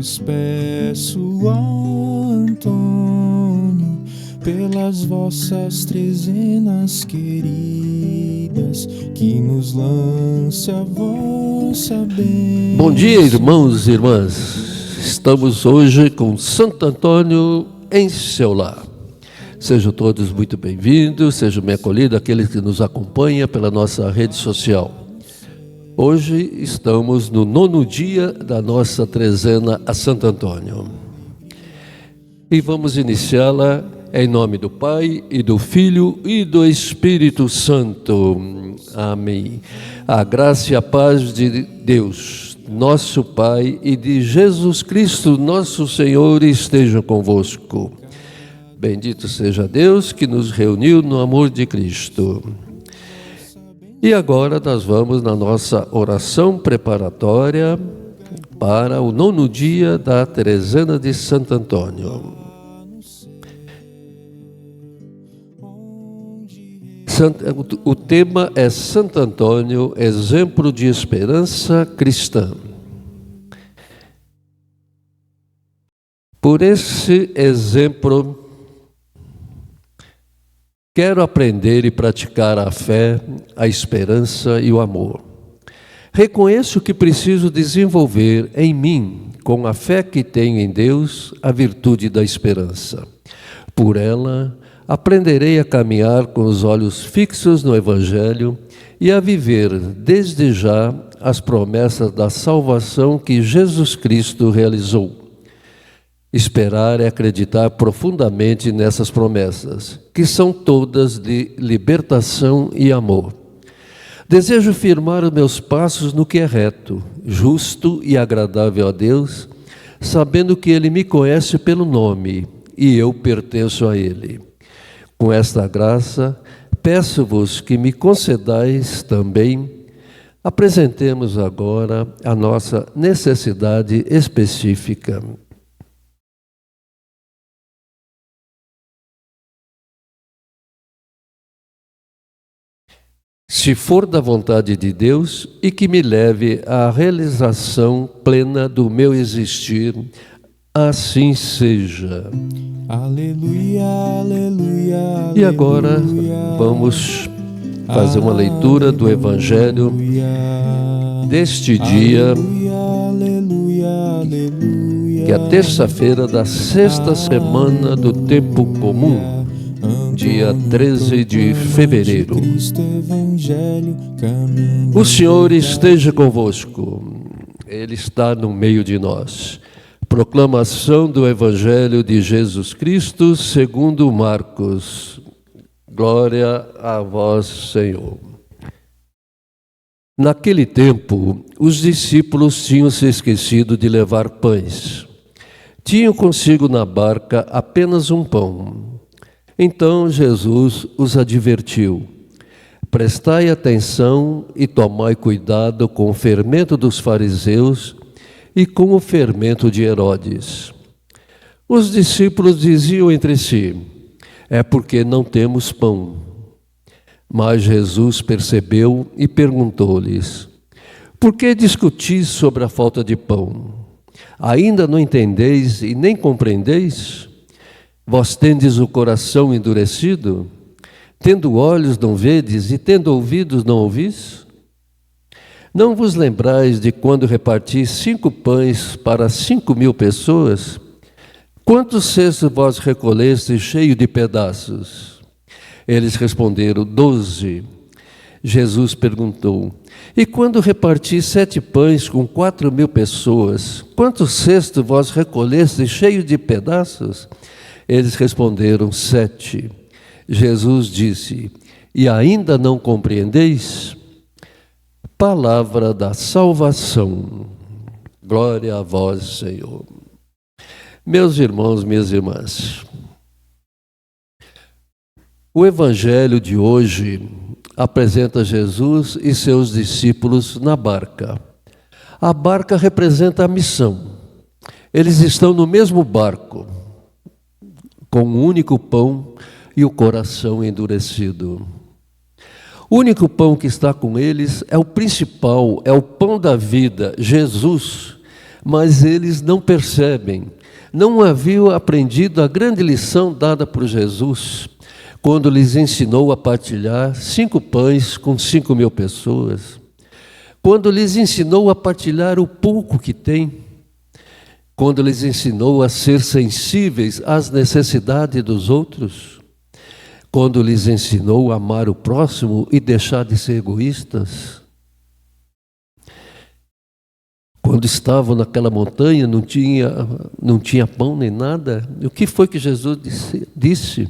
vos peço, Antônio, pelas vossas trezenas queridas, que nos lance a vossa bênção. Bom dia, irmãos e irmãs. Estamos hoje com Santo Antônio em seu lar. Sejam todos muito bem-vindos, sejam bem acolhidos aqueles que nos acompanham pela nossa rede social. Hoje estamos no 9º dia da nossa trezena a Santo Antônio. E vamos iniciá-la em nome do Pai, e do Filho, e do Espírito Santo. Amém. A graça e a paz de Deus, nosso Pai, e de Jesus Cristo, nosso Senhor, estejam convosco. Bendito seja Deus que nos reuniu no amor de Cristo. E agora nós vamos na nossa oração preparatória para o 9º dia da trezena de Santo Antônio. O tema é Santo Antônio, exemplo de esperança cristã. Por esse exemplo, quero aprender e praticar a fé, a esperança e o amor. Reconheço que preciso desenvolver em mim, com a fé que tenho em Deus, a virtude da esperança. Por ela, aprenderei a caminhar com os olhos fixos no Evangelho e a viver desde já as promessas da salvação que Jesus Cristo realizou. Esperar é acreditar profundamente nessas promessas, que são todas de libertação e amor. Desejo firmar os meus passos no que é reto, justo e agradável a Deus, sabendo que Ele me conhece pelo nome e eu pertenço a Ele. Com esta graça, peço-vos que me concedais também. Apresentemos agora a nossa necessidade específica. Se for da vontade de Deus, e que me leve à realização plena do meu existir, assim seja. Aleluia, aleluia. E agora vamos fazer uma leitura do Evangelho deste dia, que é a terça-feira da sexta semana do tempo comum, dia 13 de fevereiro. O Senhor esteja convosco, Ele está no meio de nós. Proclamação do Evangelho de Jesus Cristo segundo Marcos. Glória a vós, Senhor. Naquele tempo, os discípulos tinham se esquecido de levar pães. Tinham consigo na barca apenas um pão. Então Jesus os advertiu: prestai atenção e tomai cuidado com o fermento dos fariseus e com o fermento de Herodes. Os discípulos diziam entre si: é porque não temos pão. Mas Jesus percebeu e perguntou-lhes: por que discutis sobre a falta de pão? Ainda não entendeis e nem compreendeis? Vós tendes o coração endurecido? Tendo olhos não vedes e tendo ouvidos não ouvis? Não vos lembrais de quando reparti 5 pães para 5.000 pessoas? Quantos cestos vós recolhestes cheio de pedaços? Eles responderam: 12. Jesus perguntou: e quando reparti 7 pães com 4.000 pessoas, quantos cestos vós recolhestes cheio de pedaços? Eles responderam: 7. Jesus disse: e ainda não compreendeis? Palavra da salvação. Glória a vós, Senhor. Meus irmãos, minhas irmãs, o Evangelho de hoje apresenta Jesus e seus discípulos na barca. A barca representa a missão. Eles estão no mesmo barco, com um único pão e o coração endurecido. O único pão que está com eles é o principal, é o pão da vida, Jesus, mas eles não percebem, não haviam aprendido a grande lição dada por Jesus, quando lhes ensinou a partilhar 5 pães com 5.000 pessoas, quando lhes ensinou a partilhar o pouco que tem, quando lhes ensinou a ser sensíveis às necessidades dos outros, quando lhes ensinou a amar o próximo e deixar de ser egoístas. Quando estavam naquela montanha, não tinha pão nem nada. O que foi que Jesus disse?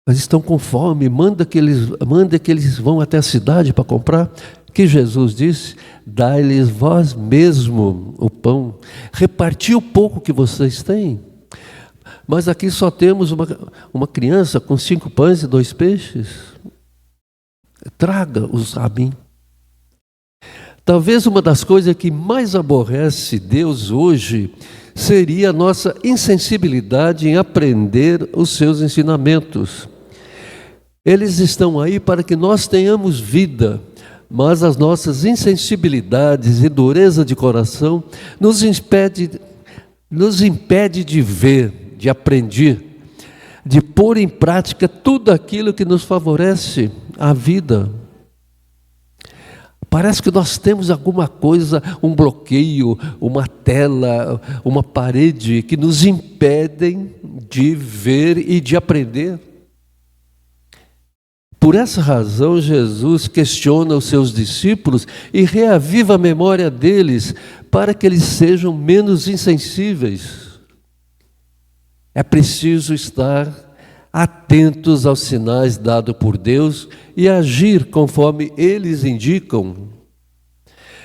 Mas estão com fome, manda que eles vão até a cidade para comprar. O que Jesus disse? Dai-lhes vós mesmo o pão, reparti o pouco que vocês têm. Mas aqui só temos uma criança com 5 pães e 2 peixes. Traga-os a mim. Talvez uma das coisas que mais aborrece Deus hoje seria a nossa insensibilidade em aprender os seus ensinamentos. Eles estão aí para que nós tenhamos vida, mas as nossas insensibilidades e dureza de coração nos impede de ver, de aprender, de pôr em prática tudo aquilo que nos favorece a vida. Parece que nós temos alguma coisa, um bloqueio, uma tela, uma parede que nos impedem de ver e de aprender. Por essa razão, Jesus questiona os seus discípulos e reaviva a memória deles para que eles sejam menos insensíveis. É preciso estar atentos aos sinais dados por Deus e agir conforme eles indicam.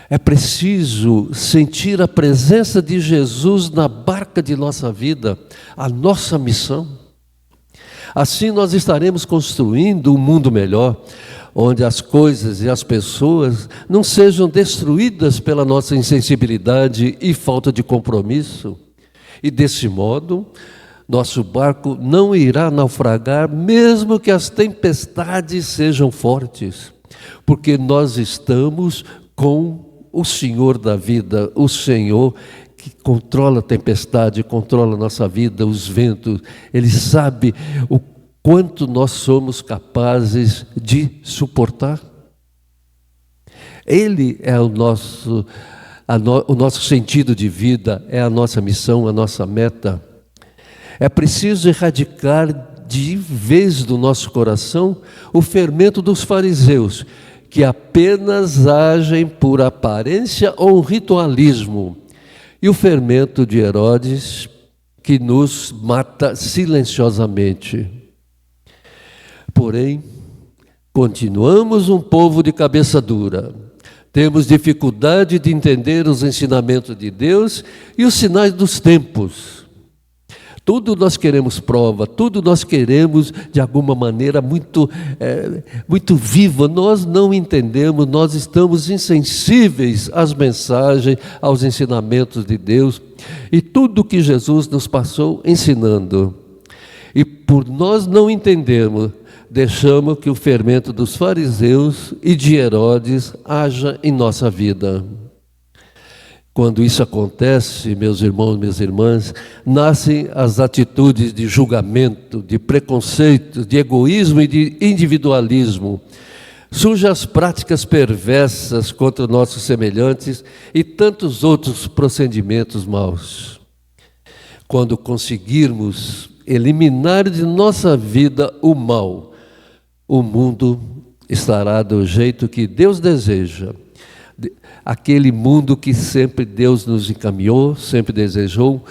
É preciso sentir a presença de Jesus na barca de nossa vida, a nossa missão. Assim nós estaremos construindo um mundo melhor, onde as coisas e as pessoas não sejam destruídas pela nossa insensibilidade e falta de compromisso. E desse modo, nosso barco não irá naufragar, mesmo que as tempestades sejam fortes, porque nós estamos com o Senhor da vida, o Senhor que controla a tempestade, controla a nossa vida, os ventos. Ele sabe o quanto nós somos capazes de suportar. Ele é o nosso sentido de vida, é a nossa missão, a nossa meta. É preciso erradicar de vez do nosso coração o fermento dos fariseus, que apenas agem por aparência ou ritualismo, e o fermento de Herodes, que nos mata silenciosamente. Porém, continuamos um povo de cabeça dura. Temos dificuldade de entender os ensinamentos de Deus e os sinais dos tempos. Tudo nós queremos prova, tudo nós queremos de alguma maneira muito viva. Nós não entendemos, nós estamos insensíveis às mensagens, aos ensinamentos de Deus e tudo que Jesus nos passou ensinando. E por nós não entendermos, deixamos que o fermento dos fariseus e de Herodes haja em nossa vida. Quando isso acontece, meus irmãos, minhas irmãs, nascem as atitudes de julgamento, de preconceito, de egoísmo e de individualismo. Surgem as práticas perversas contra nossos semelhantes e tantos outros procedimentos maus. Quando conseguirmos eliminar de nossa vida o mal, o mundo estará do jeito que Deus deseja. Aquele mundo que sempre Deus nos encaminhou, sempre desejou,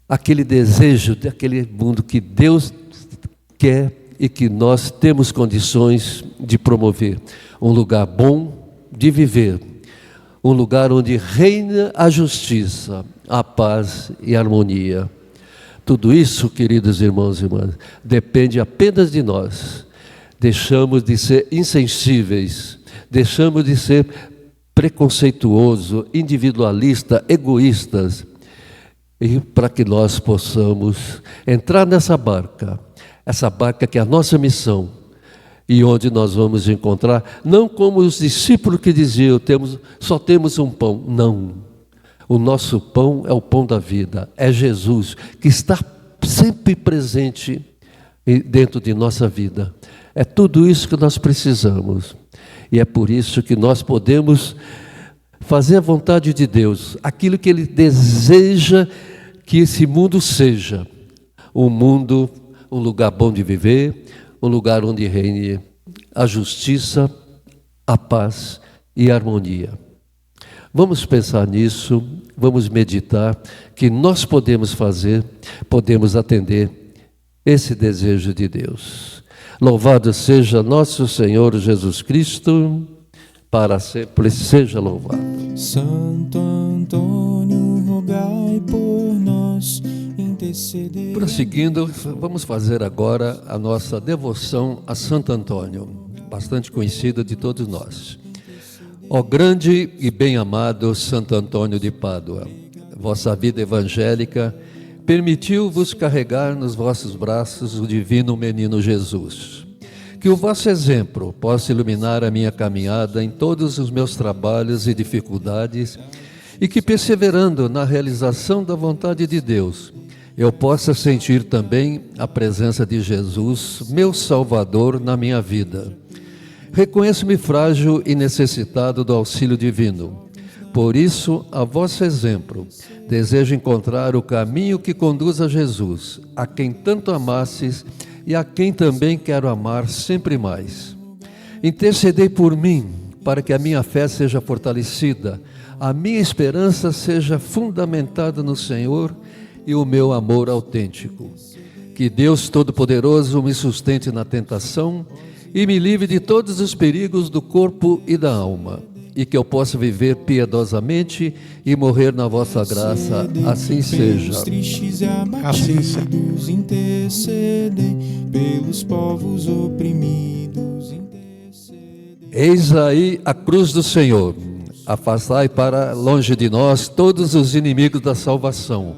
aquele desejo daquele mundo que Deus quer e que nós temos condições de promover. Um lugar bom de viver, um lugar onde reina a justiça, a paz e a harmonia. Tudo isso, queridos irmãos e irmãs, depende apenas de nós. Deixamos de ser insensíveis, deixamos de ser preconceituoso, individualista, egoístas, e para que nós possamos entrar nessa barca, essa barca que é a nossa missão, e onde nós vamos encontrar, não como os discípulos que diziam, só temos um pão. Não. O nosso pão é o pão da vida, é Jesus, que está sempre presente dentro de nossa vida. É tudo isso que nós precisamos. E é por isso que nós podemos fazer a vontade de Deus, aquilo que Ele deseja que esse mundo seja. Um mundo, um lugar bom de viver, um lugar onde reine a justiça, a paz e a harmonia. Vamos pensar nisso, vamos meditar, que nós podemos fazer, podemos atender esse desejo de Deus. Louvado seja nosso Senhor Jesus Cristo, para sempre seja louvado. Santo Antônio, rogai por nós, intercedei. Prosseguindo, vamos fazer agora a nossa devoção a Santo Antônio, bastante conhecida de todos nós. Ó grande e bem-amado Santo Antônio de Pádua, vossa vida evangélica permitiu-vos carregar nos vossos braços o divino menino Jesus. Que o vosso exemplo possa iluminar a minha caminhada em todos os meus trabalhos e dificuldades e que, perseverando na realização da vontade de Deus, eu possa sentir também a presença de Jesus, meu Salvador, na minha vida. Reconheço-me frágil e necessitado do auxílio divino. Por isso, a vosso exemplo, desejo encontrar o caminho que conduz a Jesus, a quem tanto amastes e a quem também quero amar sempre mais. Intercedei por mim, para que a minha fé seja fortalecida, a minha esperança seja fundamentada no Senhor e o meu amor autêntico. Que Deus Todo-Poderoso me sustente na tentação e me livre de todos os perigos do corpo e da alma, e que eu possa viver piedosamente e morrer na vossa graça. Assim seja. Assim seja. Intercedei pelos povos oprimidos. Eis aí a cruz do Senhor. Afastai para longe de nós todos os inimigos da salvação,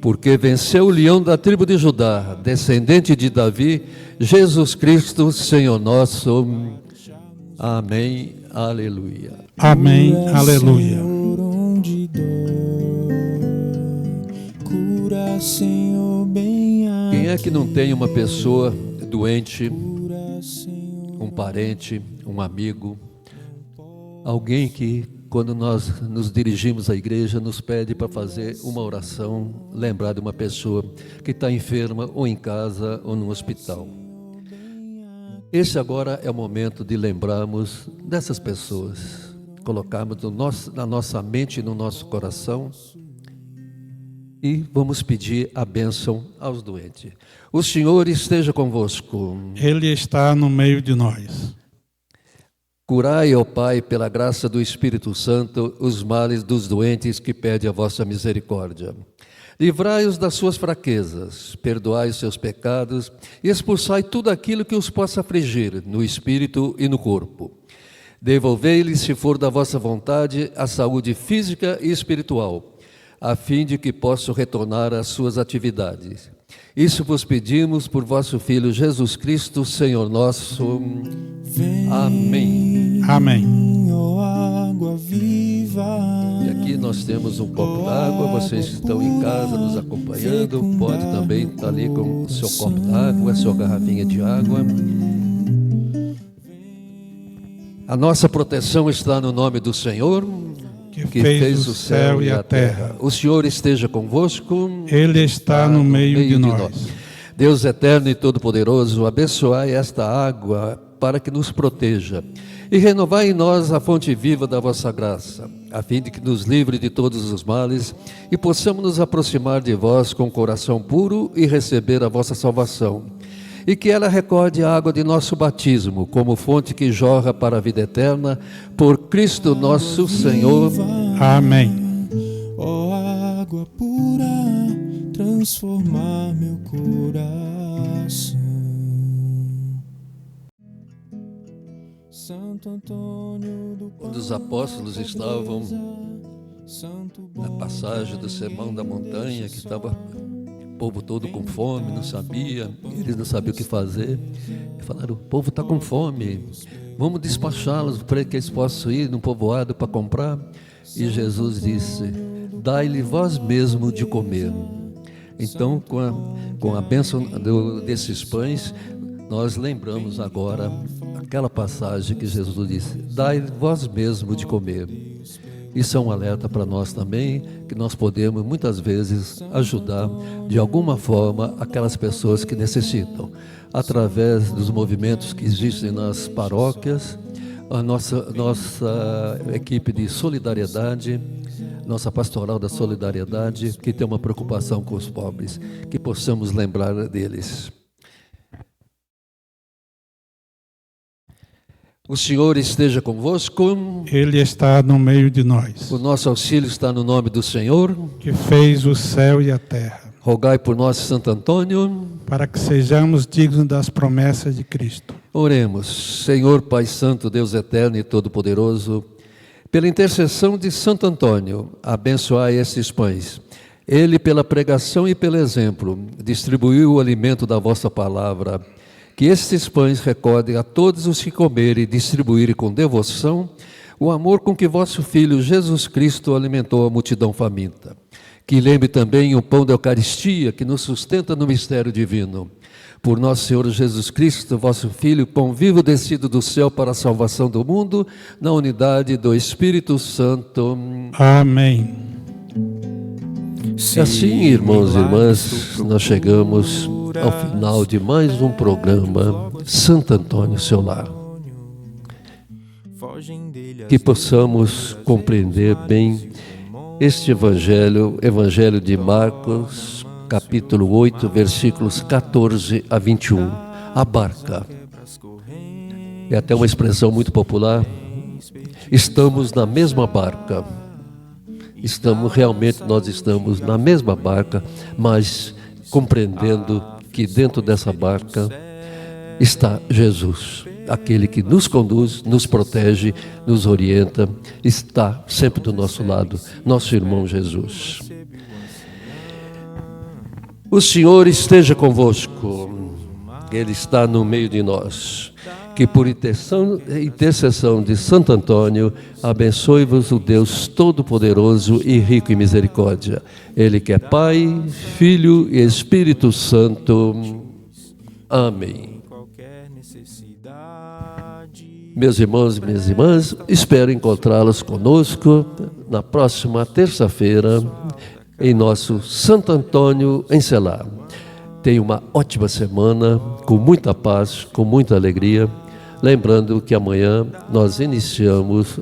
porque venceu o leão da tribo de Judá, descendente de Davi, Jesus Cristo, Senhor nosso. Amém. Aleluia. Amém. Aleluia. Quem é que não tem uma pessoa doente, um parente, um amigo, alguém que, quando nós nos dirigimos à igreja, nos pede para fazer uma oração, lembrar de uma pessoa que está enferma, ou em casa, ou no hospital? Esse agora é o momento de lembrarmos dessas pessoas, colocarmos na nossa mente e no nosso coração, e vamos pedir a bênção aos doentes. O Senhor esteja convosco. Ele está no meio de nós. Curai, ó Pai, pela graça do Espírito Santo, os males dos doentes que pede a vossa misericórdia. Livrai-os das suas fraquezas, perdoai os seus pecados e expulsai tudo aquilo que os possa afligir, no espírito e no corpo. Devolvei-lhes, se for da vossa vontade, a saúde física e espiritual, a fim de que possam retornar às suas atividades. Isso vos pedimos por vosso Filho Jesus Cristo, Senhor nosso. Amém. Amém. Água viva. E aqui nós temos um copo d'água. Vocês que estão em casa nos acompanhando, pode também estar ali com o seu copo d'água, a sua garrafinha de água. A nossa proteção está no nome do Senhor, que fez o céu e a terra. O Senhor esteja convosco. Ele está no meio de nós. Deus eterno e todo-poderoso, abençoai esta água para que nos proteja e renovai em nós a fonte viva da vossa graça, a fim de que nos livre de todos os males e possamos nos aproximar de vós com coração puro e receber a vossa salvação. E que ela recorde a água de nosso batismo, como fonte que jorra para a vida eterna, por Cristo nosso Senhor. Amém. Ó água pura, transformar meu coração. Santo Antônio do Quando os apóstolos estavam na passagem do Sermão da Montanha, que estava povo todo com fome, não sabia, eles não sabiam o que fazer. E falaram: o povo está com fome, vamos despachá-los para que eles possam ir no povoado para comprar. E Jesus disse: dai-lhe vós mesmo de comer. Então, com a bênção desses pães, nós lembramos agora aquela passagem que Jesus disse: dai vós mesmo de comer. Isso é um alerta para nós também, que nós podemos muitas vezes ajudar de alguma forma aquelas pessoas que necessitam, através dos movimentos que existem nas paróquias, a nossa equipe de solidariedade, nossa pastoral da solidariedade, que tem uma preocupação com os pobres, que possamos lembrar deles. O Senhor esteja convosco. Ele está no meio de nós. O nosso auxílio está no nome do Senhor, que fez o céu e a terra. Rogai por nós, Santo Antônio, para que sejamos dignos das promessas de Cristo. Oremos. Senhor Pai Santo, Deus eterno e todo-poderoso, pela intercessão de Santo Antônio, abençoai estes pães. Ele, pela pregação e pelo exemplo, distribuiu o alimento da vossa palavra. Que estes pães recordem a todos os que comerem e distribuírem com devoção o amor com que vosso Filho Jesus Cristo alimentou a multidão faminta. Que lembre também o pão da Eucaristia que nos sustenta no mistério divino. Por nosso Senhor Jesus Cristo, vosso Filho, pão vivo descido do céu para a salvação do mundo, na unidade do Espírito Santo. Amém. E assim, irmãos e irmãs, nós chegamos ao final de mais um programa Santo Antônio, seu lar. Que possamos compreender bem este Evangelho de Marcos, capítulo 8, versículos 14 a 21. A barca. É até uma expressão muito popular. Estamos na mesma barca. Nós estamos na mesma barca, mas compreendendo que dentro dessa barca está Jesus, aquele que nos conduz, nos protege, nos orienta, está sempre do nosso lado, nosso irmão Jesus. O Senhor esteja convosco, Ele está no meio de nós. Que por intercessão de Santo Antônio, abençoe-vos o Deus Todo-Poderoso e rico em misericórdia. Ele que é Pai, Filho e Espírito Santo. Amém. Meus irmãos e minhas irmãs, espero encontrá-los conosco na próxima terça-feira em nosso Santo Antônio em Celar. Tenha uma ótima semana, com muita paz, com muita alegria. Lembrando que amanhã nós iniciamos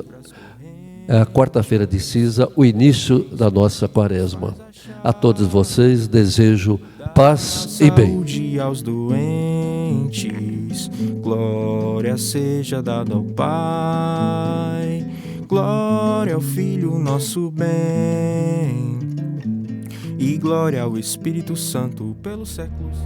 a quarta-feira de cinza, o início da nossa quaresma. A todos vocês desejo paz e bem. Saúde aos doentes, glória seja dada ao Pai, glória ao Filho nosso bem, e glória ao Espírito Santo pelos séculos.